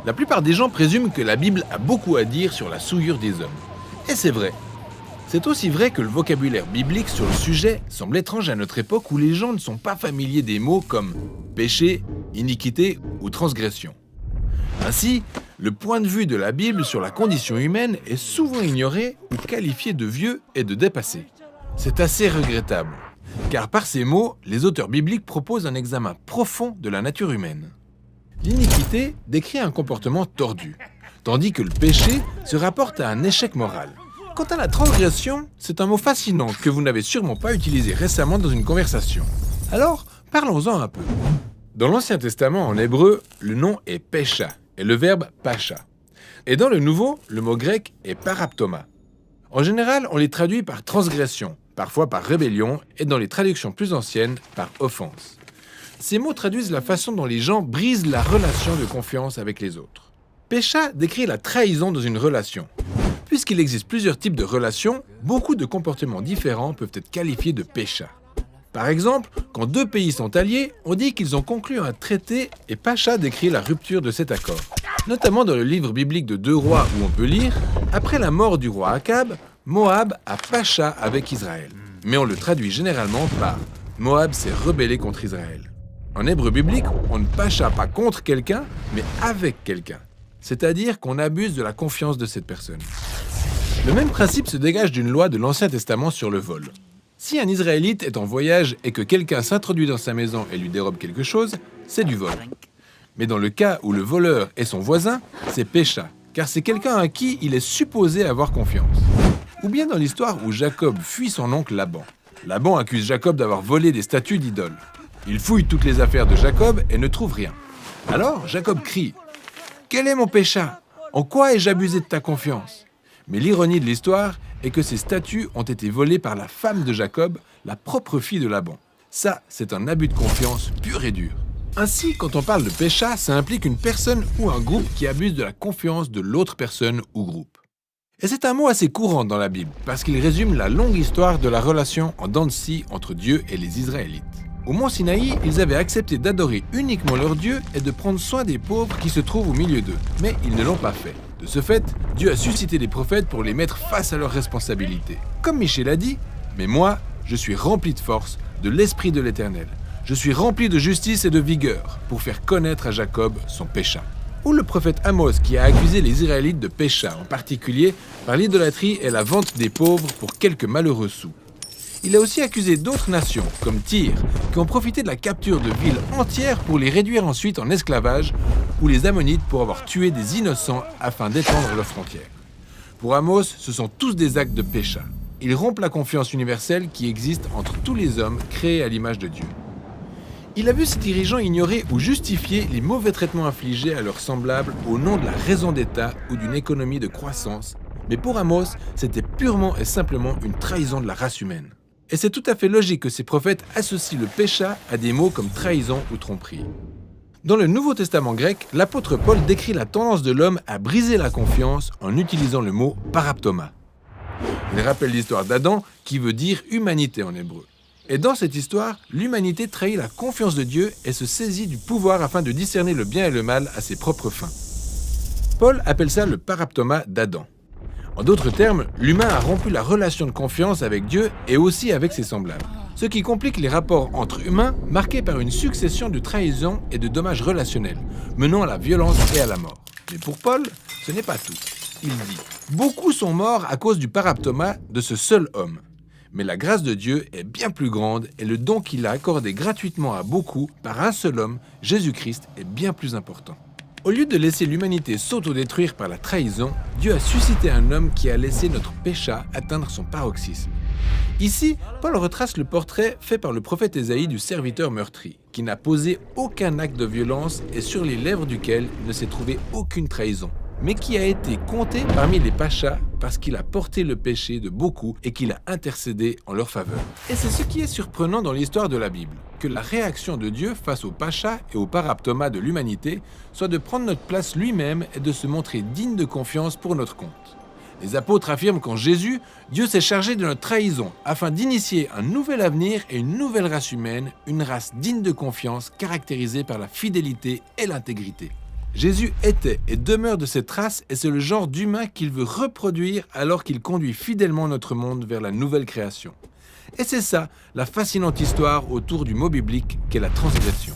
La plupart des gens présument que la Bible a beaucoup à dire sur la souillure des hommes. Et c'est vrai. C'est aussi vrai que le vocabulaire biblique sur le sujet semble étrange à notre époque où les gens ne sont pas familiers des mots comme péché, iniquité ou transgression. Ainsi, le point de vue de la Bible sur la condition humaine est souvent ignoré ou qualifié de vieux et de dépassé. C'est assez regrettable, car par ces mots, les auteurs bibliques proposent un examen profond de la nature humaine. L'iniquité décrit un comportement tordu, tandis que le péché se rapporte à un échec moral. Quant à la transgression, c'est un mot fascinant que vous n'avez sûrement pas utilisé récemment dans une conversation. Alors, parlons-en un peu. Dans l'Ancien Testament, en hébreu, le nom est pécha et le verbe pacha. Et dans le Nouveau, le mot grec est paraptoma. En général, on les traduit par transgression, parfois par rébellion, et dans les traductions plus anciennes, par offense. Ces mots traduisent la façon dont les gens brisent la relation de confiance avec les autres. Pécha décrit la trahison dans une relation. Puisqu'il existe plusieurs types de relations, beaucoup de comportements différents peuvent être qualifiés de pécha. Par exemple, quand deux pays sont alliés, on dit qu'ils ont conclu un traité et pacha décrit la rupture de cet accord. Notamment dans le livre biblique de 2 Rois où on peut lire « Après la mort du roi Akab, Moab a pacha avec Israël ». Mais on le traduit généralement par « Moab s'est rebellé contre Israël ». En hébreu biblique, on ne pacha pas contre quelqu'un, mais avec quelqu'un. C'est-à-dire qu'on abuse de la confiance de cette personne. Le même principe se dégage d'une loi de l'Ancien Testament sur le vol. Si un Israélite est en voyage et que quelqu'un s'introduit dans sa maison et lui dérobe quelque chose, c'est du vol. Mais dans le cas où le voleur est son voisin, c'est pécha, car c'est quelqu'un à qui il est supposé avoir confiance. Ou bien dans l'histoire où Jacob fuit son oncle Laban. Laban accuse Jacob d'avoir volé des statues d'idoles. Il fouille toutes les affaires de Jacob et ne trouve rien. Alors Jacob crie « Quel est mon pécha? En quoi ai-je abusé de ta confiance ?» Mais l'ironie de l'histoire est que ces statues ont été volées par la femme de Jacob, la propre fille de Laban. Ça, c'est un abus de confiance pur et dur. Ainsi, quand on parle de pécha, ça implique une personne ou un groupe qui abuse de la confiance de l'autre personne ou groupe. Et c'est un mot assez courant dans la Bible, parce qu'il résume la longue histoire de la relation en dents de scie entre Dieu et les Israélites. Au mont Sinaï, ils avaient accepté d'adorer uniquement leur Dieu et de prendre soin des pauvres qui se trouvent au milieu d'eux. Mais ils ne l'ont pas fait. De ce fait, Dieu a suscité des prophètes pour les mettre face à leurs responsabilités. Comme Michée l'a dit, « Mais moi, je suis rempli de force, de l'Esprit de l'Éternel. Je suis rempli de justice et de vigueur pour faire connaître à Jacob son pécha. » Ou le prophète Amos qui a accusé les Israélites de pécha, en particulier par l'idolâtrie et la vente des pauvres pour quelques malheureux sous. Il a aussi accusé d'autres nations, comme Tyr, qui ont profité de la capture de villes entières pour les réduire ensuite en esclavage, ou les Ammonites pour avoir tué des innocents afin d'étendre leurs frontières. Pour Amos, ce sont tous des actes de pécha. Ils rompent la confiance universelle qui existe entre tous les hommes créés à l'image de Dieu. Il a vu ses dirigeants ignorer ou justifier les mauvais traitements infligés à leurs semblables au nom de la raison d'État ou d'une économie de croissance, mais pour Amos, c'était purement et simplement une trahison de la race humaine. Et c'est tout à fait logique que ces prophètes associent le pécha à des mots comme trahison ou tromperie. Dans le Nouveau Testament grec, l'apôtre Paul décrit la tendance de l'homme à briser la confiance en utilisant le mot paraptoma. Il rappelle l'histoire d'Adam qui veut dire humanité en hébreu. Et dans cette histoire, l'humanité trahit la confiance de Dieu et se saisit du pouvoir afin de discerner le bien et le mal à ses propres fins. Paul appelle ça le paraptoma d'Adam. En d'autres termes, l'humain a rompu la relation de confiance avec Dieu et aussi avec ses semblables. Ce qui complique les rapports entre humains marqués par une succession de trahisons et de dommages relationnels, menant à la violence et à la mort. Mais pour Paul, ce n'est pas tout. Il dit « Beaucoup sont morts à cause du paraptoma de ce seul homme. Mais la grâce de Dieu est bien plus grande et le don qu'il a accordé gratuitement à beaucoup par un seul homme, Jésus-Christ, est bien plus important. » Au lieu de laisser l'humanité s'autodétruire par la trahison, Dieu a suscité un homme qui a laissé notre pécha atteindre son paroxysme. Ici, Paul retrace le portrait fait par le prophète Ésaïe du serviteur meurtri, qui n'a posé aucun acte de violence et sur les lèvres duquel ne s'est trouvé aucune trahison, mais qui a été compté parmi les pachas parce qu'il a porté le péché de beaucoup et qu'il a intercédé en leur faveur. Et c'est ce qui est surprenant dans l'histoire de la Bible, que la réaction de Dieu face aux pachas et aux paraptomas de l'humanité soit de prendre notre place lui-même et de se montrer digne de confiance pour notre compte. Les apôtres affirment qu'en Jésus, Dieu s'est chargé de notre trahison afin d'initier un nouvel avenir et une nouvelle race humaine, une race digne de confiance caractérisée par la fidélité et l'intégrité. Jésus était et demeure de cette race et c'est le genre d'humain qu'il veut reproduire alors qu'il conduit fidèlement notre monde vers la nouvelle création. Et c'est ça, la fascinante histoire autour du mot biblique qu'est la transgression.